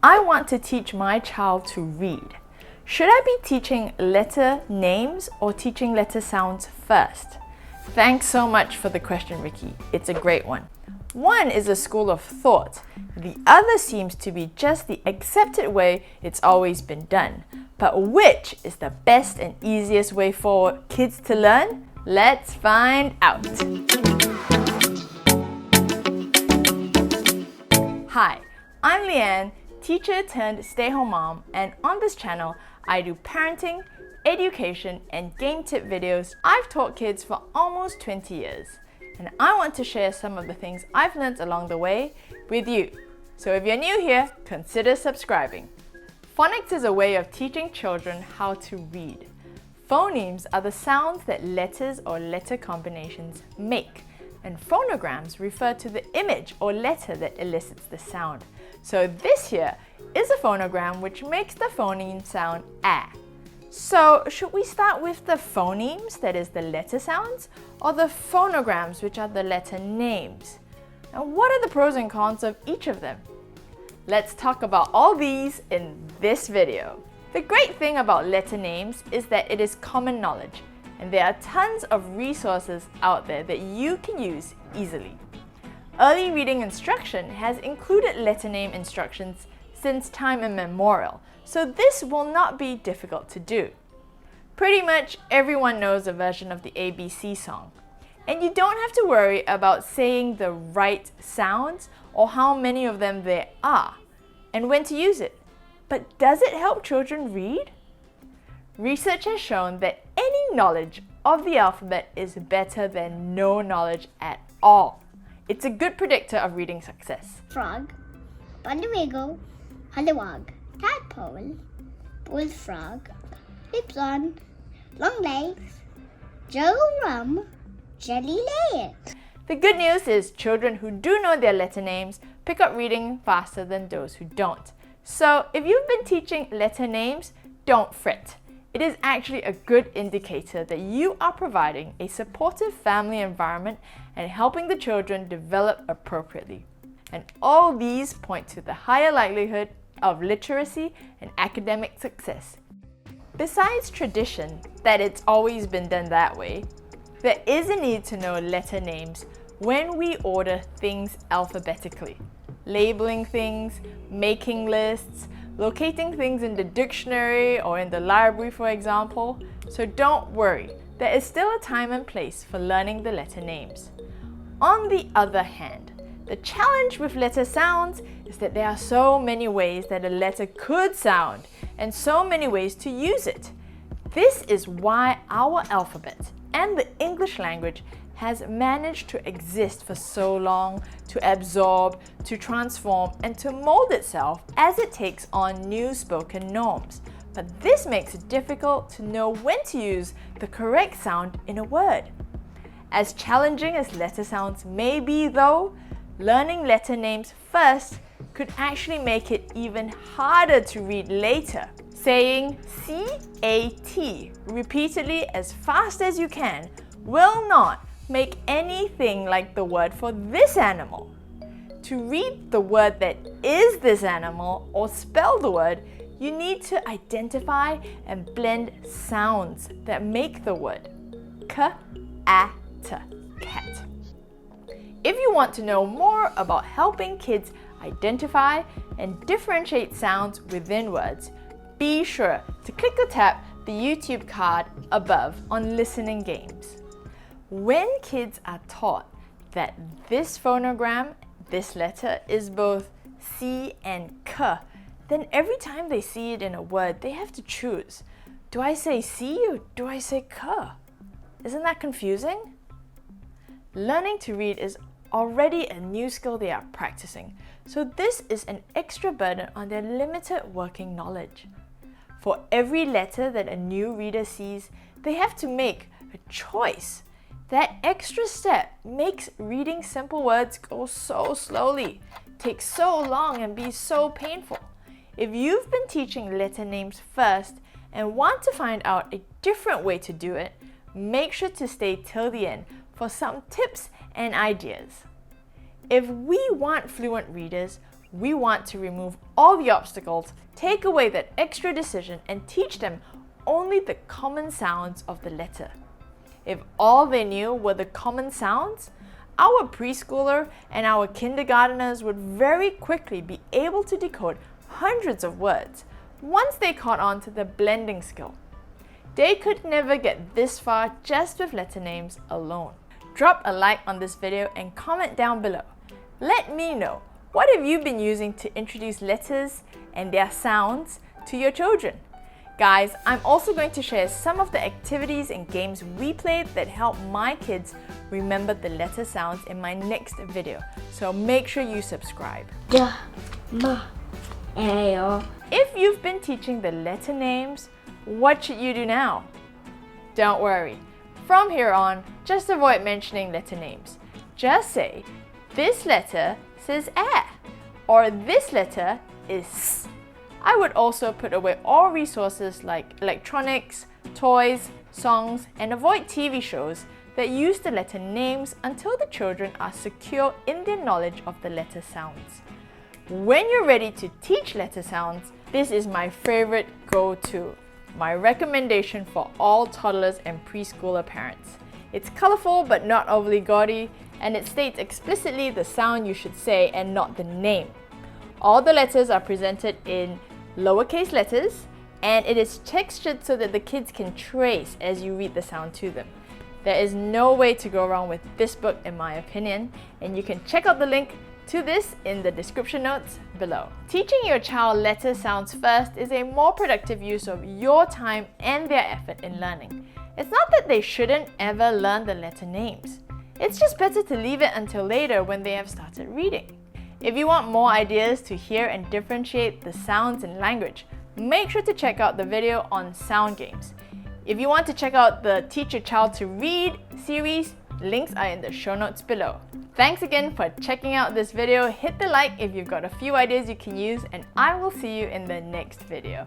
I want to teach my child to read. Should I be teaching letter names or teaching letter sounds first? Thanks so much for the question, Ricky. It's a great one. One is a school of thought. The other seems to be just the accepted way it's always been done. But which is the best and easiest way for kids to learn? Let's find out. Hi, I'm Leanne, teacher turned stay-home mom, and on this channel, I do parenting, education, and game tip videos. I've taught kids for almost 20 years, and I want to share some of the things I've learned along the way with you. So if you're new here, consider subscribing. Phonics is a way of teaching children how to read. Phonemes are the sounds that letters or letter combinations make, and phonograms refer to the image or letter that elicits the sound. So this here is a phonogram which makes the phoneme sound ah. So should we start with the phonemes, that is the letter sounds, or the phonograms, which are the letter names? And what are the pros and cons of each of them? Let's talk about all these in this video. The great thing about letter names is that it is common knowledge, and there are tons of resources out there that you can use easily. Early reading instruction has included letter name instructions since time immemorial, so this will not be difficult to do. Pretty much everyone knows a version of the ABC song, and you don't have to worry about saying the right sounds or how many of them there are, and when to use it. But does it help children read? Research has shown that any knowledge of the alphabet is better than no knowledge at all. It's a good predictor of reading success. Frog, Bundawigo, Hullywog, Tadpole, Bullfrog, Lipson, Long Legs, Joe Rum, Jelly Layer. The good news is children who do know their letter names pick up reading faster than those who don't. So if you've been teaching letter names, don't fret. It is actually a good indicator that you are providing a supportive family environment and helping the children develop appropriately. And all these point to the higher likelihood of literacy and academic success. Besides tradition, that it's always been done that way, there is a need to know letter names when we order things alphabetically. Labeling things, making lists, locating things in the dictionary or in the library, for example. So don't worry, there is still a time and place for learning the letter names. On the other hand, the challenge with letter sounds is that there are so many ways that a letter could sound and so many ways to use it. This is why our alphabet and the English language has managed to exist for so long, to absorb, to transform, and to mold itself as it takes on new spoken norms. But this makes it difficult to know when to use the correct sound in a word. As challenging as letter sounds may be though, learning letter names first could actually make it even harder to read later. Saying C-A-T repeatedly as fast as you can will not make anything like the word for this animal. To read the word that is this animal or spell the word, you need to identify and blend sounds that make the word. K-A-T, cat. If you want to know more about helping kids identify and differentiate sounds within words, be sure to click or tap the YouTube card above on listening games. When kids are taught that this phonogram, this letter, is both C and K, then every time they see it in a word, they have to choose. Do I say C or do I say K? Isn't that confusing? Learning to read is already a new skill they are practicing, so this is an extra burden on their limited working knowledge. For every letter that a new reader sees, they have to make a choice. That extra step makes reading simple words go so slowly, take so long, and be so painful. If you've been teaching letter names first and want to find out a different way to do it, make sure to stay till the end for some tips and ideas. If we want fluent readers, we want to remove all the obstacles, take away that extra decision, and teach them only the common sounds of the letter. If all they knew were the common sounds, our preschooler and our kindergarteners would very quickly be able to decode hundreds of words once they caught on to the blending skill. They could never get this far just with letter names alone. Drop a like on this video and comment down below. Let me know, what have you been using to introduce letters and their sounds to your children? Guys, I'm also going to share some of the activities and games we played that help my kids remember the letter sounds in my next video, so make sure you subscribe. If you've been teaching the letter names, what should you do now? Don't worry, from here on, just avoid mentioning letter names. Just say, this letter says eh, or this letter is s. I would also put away all resources like electronics, toys, songs, and avoid TV shows that use the letter names until the children are secure in their knowledge of the letter sounds. When you're ready to teach letter sounds, this is my favorite go-to, my recommendation for all toddlers and preschooler parents. It's colorful but not overly gaudy, and it states explicitly the sound you should say and not the name. All the letters are presented in lowercase letters, and it is textured so that the kids can trace as you read the sound to them. There is no way to go wrong with this book in my opinion, and you can check out the link to this in the description notes below. Teaching your child letter sounds first is a more productive use of your time and their effort in learning. It's not that they shouldn't ever learn the letter names. It's just better to leave it until later when they have started reading. If you want more ideas to hear and differentiate the sounds in language, make sure to check out the video on sound games. If you want to check out the Teach Your Child to Read series, links are in the show notes below. Thanks again for checking out this video. Hit the like if you've got a few ideas you can use, and I will see you in the next video.